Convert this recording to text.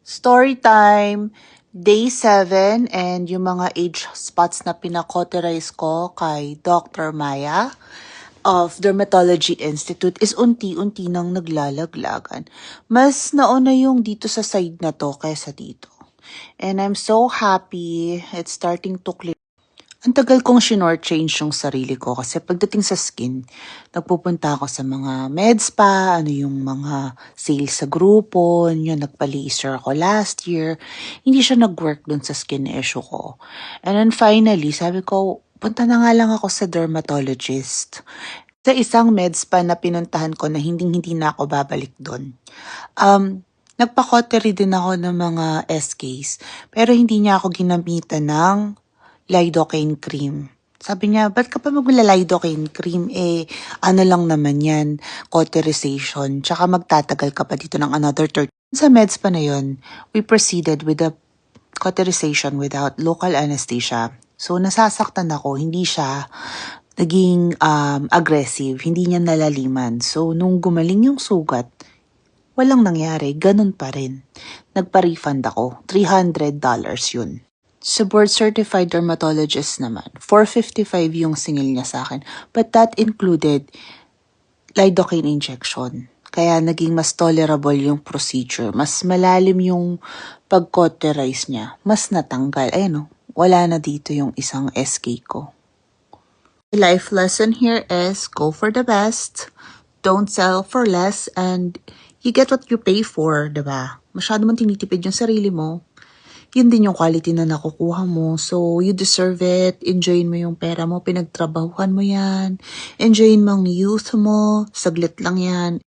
Story time, day 7, and yung mga age spots na pinakoterize ko kay Dr. Maya of Dermatology Institute is unti-unti nang naglalaglagan. Mas nauna yung dito sa side na to kaysa dito. And I'm so happy it's starting to clear. Ang tagal kong change yung sarili ko kasi pagdating sa skin, nagpupunta ako sa mga med spa, ano yung mga sales sa grupo, yun, nagpa-laser ako last year. Hindi siya nag-work dun sa skin issue ko. And then finally, sabi ko, punta na nga lang ako sa dermatologist. Sa isang med spa na pinuntahan ko na hindi na ako babalik doon. Nagpa-cautery din ako ng mga SKs, pero hindi niya ako ginamitan ng lidocaine cream. Sabi niya, ba't ka pa magla-lidocaine cream? Ano lang naman yan, cauterization. Tsaka magtatagal ka pa dito ng another 30. Sa meds pa na yun, we proceeded with the cauterization without local anesthesia. So, nasasaktan ako. Hindi siya naging aggressive. Hindi niya nalaliman. So, nung gumaling yung sugat, walang nangyari. Ganun pa rin. Nagpa-refund ako. $300 yun. Sa board-certified dermatologist naman, $455 yung singil niya sa akin. But that included lidocaine injection. Kaya naging mas tolerable yung procedure. Mas malalim yung pag-cauterize niya. Mas natanggal. Ayun, wala na dito yung isang SK ko. The life lesson here is go for the best. Don't sell for less. And you get what you pay for, diba? Masyado mong tinitipid yung sarili mo. Yun din yung quality na nakukuha mo. So, you deserve it. Enjoyin mo yung pera mo. Pinagtrabahuhan mo yan. Enjoyin mo ang youth mo. Saglit lang yan.